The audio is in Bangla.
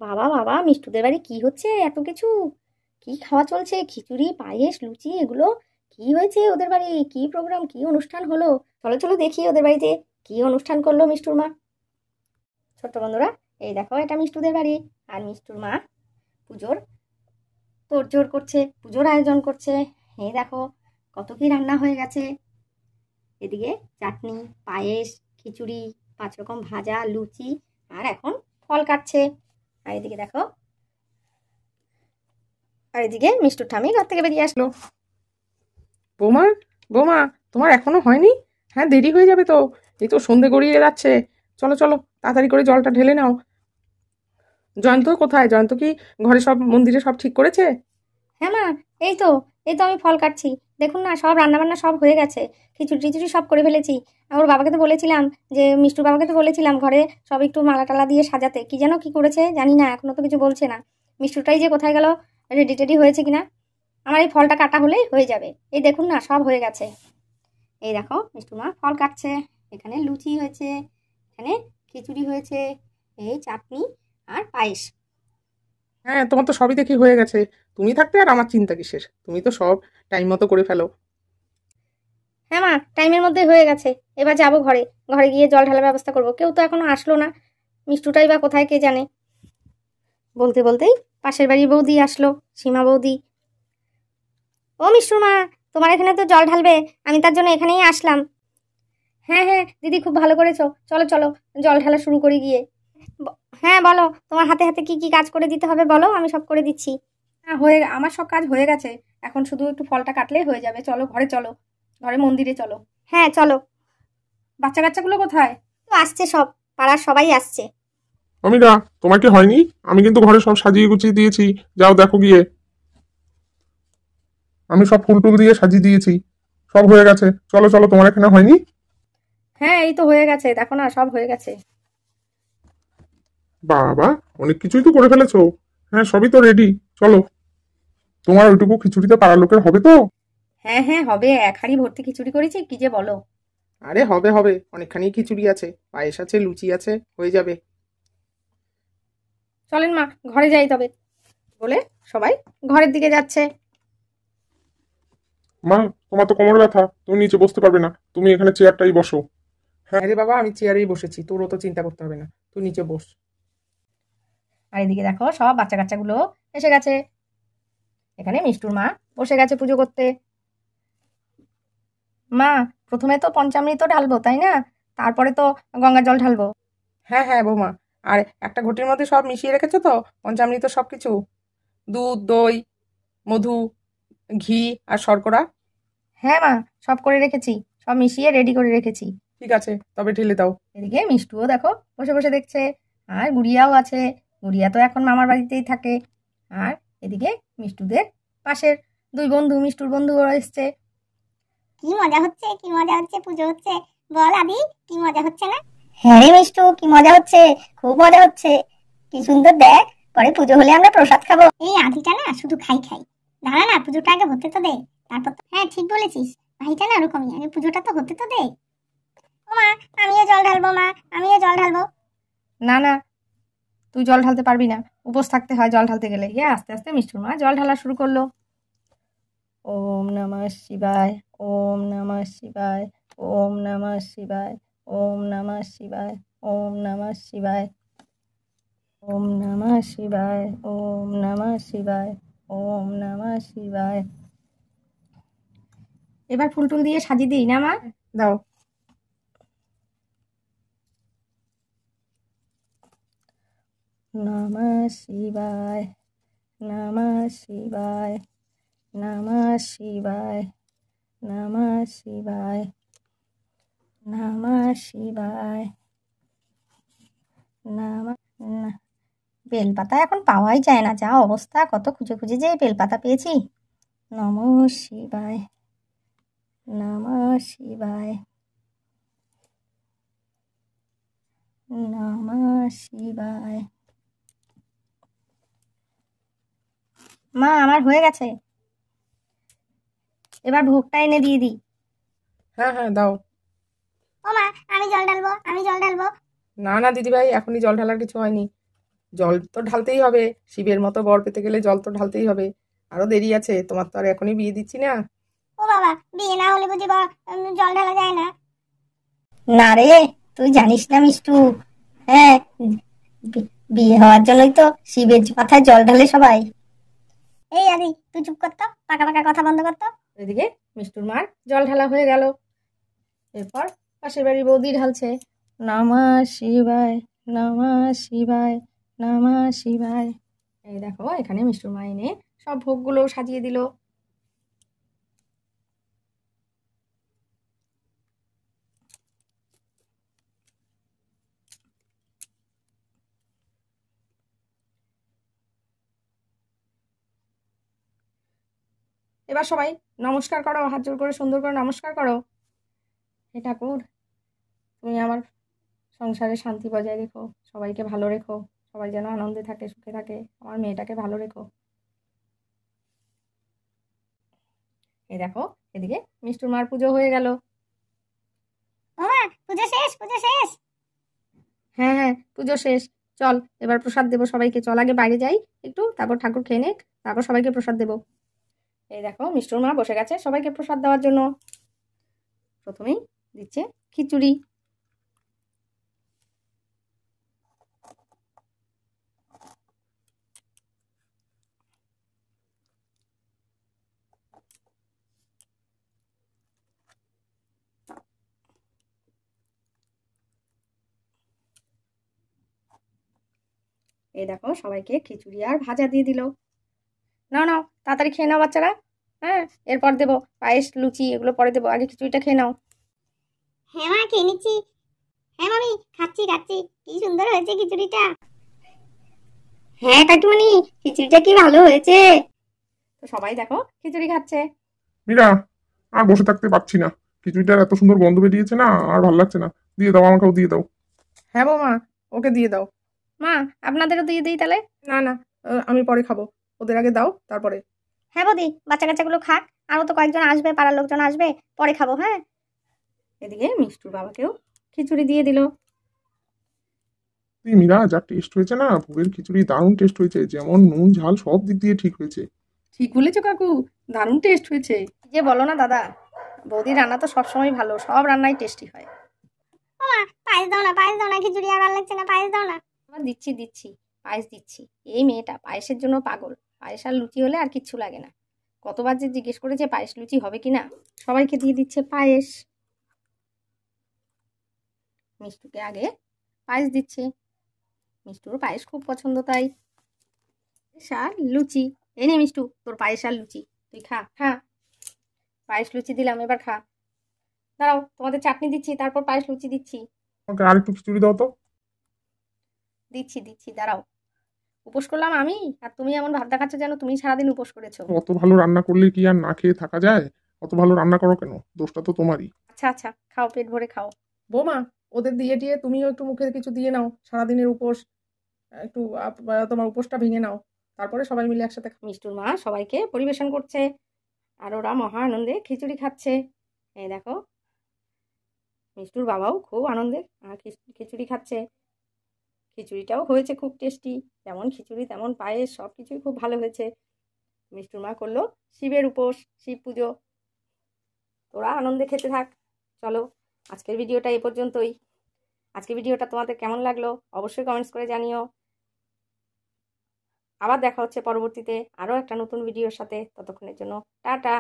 বাবা বাবা, মিষ্টুদের বাড়ি কি হচ্ছে এত কিছু? কি খাওয়া চলছে? খিচুড়ি, পায়েস, লুচি, এগুলো কি হয়েছে ওদের বাড়ি? কি প্রোগ্রাম, কি অনুষ্ঠান হলো? চলো চলো দেখি ওদের বাড়িতে কি অনুষ্ঠান করলো মিষ্টুর মা। ছোট্ট বন্ধুরা, এই দেখো এটা মিষ্টুদের বাড়ি। আর মিষ্টুর মা পুজোর তোড়জোড় করছে, পুজোর আয়োজন করছে। এই দেখো কত কি রান্না হয়ে গেছে। এদিকে চাটনি, পায়েস, খিচুড়ি, 5 রকম ভাজা, লুচি, আর এখন ফল কাটছে। আর এদিকে দেখো, আর এদিকে মিষ্টুর ঠামি ঘর থেকে বেরিয়ে আসলো। বৌমা, বৌমা, তোমার এখনো হয়নি? হ্যাঁ, দেরি হয়ে যাবে তো। এই তো সন্ধে গড়িয়ে যাচ্ছে। চলো চলো, তাড়াতাড়ি করে জলটা ঢেলে নাও। জয়ন্ত কোথায়? জয়ন্ত কি ঘরে সব, মন্দিরে সব ঠিক করেছে? হ্যাঁ মা, এই তো এই তো আমি ফল কাটছি। দেখুন না, সব রান্না বান্না সব হয়ে গেছে। খিচুড়ি টিচুড়ি সব করে ফেলেছি। আর ওর বাবাকে তো বলেছিলাম, যে মিষ্টুর বাবাকে তো বলেছিলাম ঘরে সব একটু মালা টালা দিয়ে সাজাতে। কি যেন কি করেছে জানি না, এখনো তো কিছু বলছে না। মিষ্টুটাই যে কোথায় গেল, রেডি টেডি হয়েছে কিনা। আমার এই ফলটা কাটা হলেই হয়ে যাবে। এই দেখুন না, সব হয়ে গেছে। এই দেখো মিষ্টু মা ফল কাটছে। এখানে লুচি হয়েছে, এখানে খিচুড়ি হয়েছে, এই চাটনি আর পায়েস। হ্যাঁ, তোমার তো সবই দেখি হয়ে গেছে। তুমি থাকতে আর আমার চিন্তা কিসের? তুমি তো সব টাইম মতো করে ফেলো। হ্যাঁ মা, টাইমের মধ্যে হয়ে গেছে। এবার যাবো ঘরে, ঘরে গিয়ে জল ঢালার ব্যবস্থা করবো। কেউ তো এখনো আসলো না। মিষ্টুটাই বা কোথায় কে জানে। বলতে বলতেই পাশের বাড়ির বৌদি আসলো, সীমা বৌদি। ও মিষ্টুর মা, তোমার এখানে তো জল ঢালবে, আমি তার জন্য এখানেই আসলাম। হ্যাঁ হ্যাঁ দিদি, খুব ভালো করেছো। চলো চলো, জল ঢালা শুরু করি গিয়ে। হ্যাঁ বলো, তোমার হাতে হাতে কি কি কাজ করে দিতে হবে বলো, আমি সব করে দিচ্ছি। হ্যাঁ, আমার সব কাজ হয়ে গেছে। এখন শুধু একটু ফলটা কাটলেই হয়ে যাবে। চলো ঘরে, চলো ঘরে, মন্দিরে চলো। হ্যাঁ চলো। বাচ্চা কাচ্চাগুলো কোথায়? তো আসছে সব, পাড়ার সবাই আসছে। অমিতা, তোমার কি হয়নি? আমি কিন্তু ঘরে সব সাজিয়ে গুছিয়ে দিয়েছি। যাও দেখো গিয়ে। আমি সব ফুল টুল দিয়ে সাজিয়ে দিয়েছি। সব হয়ে গেছে। চলো চলো, তোমার এখানে হয়নি? হ্যাঁ এই তো হয়ে গেছে, দেখো না সব হয়ে গেছে। বাবা, অনেক কিছুই তো করে ফেলেছো। হ্যাঁ, সবই তো রেডি। চলো। তোমার ওইটুকু খিচুড়িতে পাড়ার লোকের হবে তো? হ্যাঁ হ্যাঁ হবে, 1 হাঁড়ি ভর্তি খিচুড়ি করেছি, কি যে বলো। আরে হবে হবে, অনেকখানি খিচুড়ি আছে, পায়েস আছে, লুচি আছে, হয়ে যাবে। চলেন মা, ঘরে যাই তবে, বলে সবাই ঘরের দিকে যাচ্ছে। মা, তোমার তো কোমর ব্যথা, তুমি নিচে বসতে পারবে না। তুমি এখানে চেয়ারটাই বসো। হ্যাঁ রে বাবা, আমি চেয়ারেই বসেছি, তোরও তো চিন্তা করতে হবে না, তুই নিচে বস। আর এদিকে দেখো সব বাচ্চা কাচ্চাগুলো এসে গেছে। এখানে মিষ্টুর মা বসে গেছে পুজো করতে। মা, প্রথমে তো পঞ্চামৃত ঢালবো তাই না? তারপরে তো গঙ্গা জল ঢালবো। হ্যাঁ হ্যাঁ বৌমা, আর একটা ঘটির মধ্যে সব মিশিয়ে রেখেছো তো, পঞ্চামৃত সব কিছু? দুধ, দই, মধু, ঘি আর শর্করা? হ্যাঁ মা, সব করে রেখেছি, সব মিশিয়ে রেডি করে রেখেছি। ঠিক আছে, তবে ঢেলে দাও। এদিকে মিষ্টুও দেখো বসে বসে দেখছে। আর গুড়িয়াও আছে, গুড়িয়া তো এখন মামার বাড়িতেই থাকে। আর এদিকে মিষ্টুদের পাশের 2 বন্ধু, মিষ্টুর বন্ধু, ওরা এসছে। কি মজা হচ্ছে, কি মজা হচ্ছে, পুজো হচ্ছে। বল আদি, কি মজা হচ্ছে না? হ্যাঁ রে মিষ্টু, কি মজা হচ্ছে, খুব মজা হচ্ছে। কি সুন্দর দেখ, পরে পুজো হলে আমরা প্রসাদ খাবো। এই আধিটা না শুধু খাই খাই। দাঁড়া না, পুজোটা আগে হতে তো দে, তারপর তো। হ্যাঁ ঠিক বলেছিস, ভাইটা না ওরকমই, আগে পুজোটা তো হতে তো দে। ও মা, আমিও জল ঢালবো, মা আমিও জল ঢালবো। না না, তুই জল ঢালতে পারবি না, উপোস থাকতে হয় জল ঢালতে গেলে। আস্তে আস্তে মিষ্টুর মা জল ঢালা শুরু করলো। ওম নমঃ শিবায়, ওম নমঃ শিবায়, ওম নমঃ শিবায়, ওম নমঃ শিবায়, ওম নমঃ শিবায়, ওম নমঃ শিবায়, ওম নমঃ শিবায়, ওম নমঃ শিবায়। এবার ফুল টুল দিয়ে সাজিয়ে দিই না মা? দাও। নমঃ শিবায়, নমঃ শিবায়, নমঃ শিবায়, নমঃ শিবায়, নমঃ শিবায়, নমঃ। বেলপাতা এখন পাওয়াই যায় না, যা অবস্থা, কত খুঁজে খুঁজে যে বেলপাতা পেয়েছি। নমঃ শিবায়, নমঃ শিবায়, নমঃ শিবায়। মা, আমার হয়ে গেছে, এবার ভোগটা এনে দিয়ে দিই। হ্যাঁ হ্যাঁ দাও। ও মা, আমি জল ঢালবো, আমি জল ঢালবো। না না দিদিভাই, এখনই জল ঢালার কিছু হয়নি। জল তো ঢালতেই হবে, শিবের মতো বর পেতে গেলে জল তো ঢালতেই হবে। আরো দেরি আছে, তোমার তো আর এখনই বিয়ে দিচ্ছি না। ও বাবা, বিয়ে না হলে বুঝি জল ঢালা যায় না? না রে, তুই জানিস না মিষ্টু। হ্যাঁ, বিয়ে হওয়ার জন্যই তো শিবের মাথায় জল ঢালে সবাই। এই আদি, তুই চুপ করতো, পাকা পাকা কথা বন্ধ করতো। এদিকে মিষ্টুর মার জল ঢালা হয়ে গেল। এরপর পাশের বাড়ির বৌদি ঢালছে, নমঃ শিবায় নমঃ শিবায় নমঃ শিবায়। এই দেখো এখানে মিষ্টুর মা এনে সব ভোগগুলো সাজিয়ে দিল। এবার সবাই নমস্কার করো, হাত জোড় করে সুন্দর করে নমস্কার করো। হে ঠাকুর, তুমি আমার সংসারে শান্তি বজায় রেখো, সবাইকে ভালো রেখো, সবাই যেন আনন্দে থাকে, সুখে থাকে, আমার মেয়েটাকে ভালো রেখো। এই দেখো এদিকে মিষ্টুর মার পুজো হয়ে গেল। ও মা, পুজো শেষ, পুজো শেষ। হ্যাঁ হ্যাঁ, পুজো শেষ। চল এবার প্রসাদ দেবো সবাইকে, চল আগে বাইরে যাই একটু, তারপর ঠাকুর খেয়ে নেক, তারপর সবাইকে প্রসাদ দেবো। এই দেখো মিষ্টুর মা বসে গেছে সবাইকে প্রসাদ দেওয়ার জন্য। প্রথমেই দিচ্ছে খিচুড়ি। এই দেখো সবাইকে খিচুড়ি আর ভাজা দিয়ে দিল। নাও নাও, তাড়াতাড়ি খেয়ে নাও বাচ্চারা। হ্যাঁ, এরপর দেবো পায়েস, লুচি, এগুলো পরে দেবো, আগে খিচুড়িটা খেয়ে নাও। হ্যাঁ মা, খেয়ে নিচ্ছি। হ্যাঁ মামি, খাচ্ছি খাচ্ছি। কি সুন্দর হয়েছে খিচুড়িটা। হ্যাঁ কাকিমণি, খিচুড়িটা কি ভালো হয়েছে। তো সবাই দেখো খিচুড়ি খাচ্ছে। মীরা, আর বসে থাকতে পারছি না। খিচুড়িটার এত সুন্দর গন্ধ বেরিয়েছে না, আর ভালো লাগছে না। দিয়ে দাও, আমাকেও দিয়ে দাও। হ্যাঁ বৌমা, ওকে দিয়ে দাও। মা আপনাদেরও দিয়ে দিই তাহলে। না না, আমি পরে খাবো, ওদের আগে দাও তারপরে। হ্যাঁ বৌদি, বাচ্চা কাচ্চাগুলো খাক, আরও তো কয়েকজন আসবে, পাড়ার লোকজন আসবে, পরে খাবো। হ্যাঁ, এদিকে মিষ্টুর বাবাকেও খিচুড়ি দিয়ে দিল। তুই মীরা, যা টেস্ট হয়েছে না, ভোগের খিচুড়ি দারুণ টেস্ট হয়েছে। যেমন নুন ঝাল সব দিক দিয়ে ঠিক হয়েছে। ঠিক বলেছো কাকু, দারুণ টেস্ট হয়েছে। কি যে বলো না দাদা, বৌদির রান্না তো সবসময় ভালো, সব রান্নাই টেস্টি হয়। ও মা, পায়েস দাও না, পায়েস দাও না, খিচুড়ি আর ভালো লাগছে না, পায়েস দাও না। আবার দিচ্ছি দিচ্ছি, পায়েস দিচ্ছি। এই মেয়েটা পায়েসের জন্য পাগল, পায়েস আর লুচি হলে আর কিচ্ছু লাগে না। কতবার যে জিজ্ঞেস করেছে পায়েস লুচি হবে কিনা। সবাইকে দিয়ে দিচ্ছে পায়েস। মিষ্টুকে আগে পায়েস দিচ্ছে, মিষ্টুর পায়েস খুব পছন্দ, তাই আর লুচি। এই নে মিষ্টু, তোর পায়েস আর লুচি, তুই খা খা। পায়েস লুচি দিলাম, এবার খা। দাঁড়াও, তোমাদের চাটনি দিচ্ছি, তারপর পায়েস লুচি দিচ্ছি। আমাকে আর একটু খিচুড়ি দাও তো। দিচ্ছি দিচ্ছি, দাঁড়াও। উপোস করলাম আমি, আর তুমি এমন ভাব দেখাচ্ছ যেন তুমি সারাদিন উপোস করেছো। অত ভালো রান্না করলে কি আর না খেয়ে থাকা যায়? অত ভালো রান্না করো কেন? দোষটা তো তোমারই। আচ্ছা আচ্ছা, খাও, পেট ভরে খাও। বৌমা, ওদের দিয়ে দিয়ে তুমিও একটু মুখে কিছু দিয়ে নাও, সারাদিনের উপোস, একটু তোমার উপোসটা ভেঙে নাও, তারপরে সবাই মিলে একসাথে মিষ্টুর মা সবাইকে পরিবেশন করছে, আর ওরা মহা আনন্দে খিচুড়ি খাচ্ছে। এই দেখো মিষ্টুর বাবাও খুব আনন্দে খিচুড়ি খাচ্ছে। খিচুড়িটাও হয়েছে খুব টেস্টি, যেমন খিচুড়ি তেমন পায়েস, সব কিছুই খুব ভালো হয়েছে। মিষ্টুর মা করলো শিবের উপোস, শিব পুজো। তোরা আনন্দে খেতে থাক। চলো, আজকের ভিডিওটা এই পর্যন্তই। আজকের ভিডিওটা তোমাদের কেমন লাগলো অবশ্যই কমেন্টস করে জানিও। আবার দেখা হচ্ছে পরবর্তীতে আরও একটা নতুন ভিডিওর সাথে। ততক্ষণের জন্য টাটা।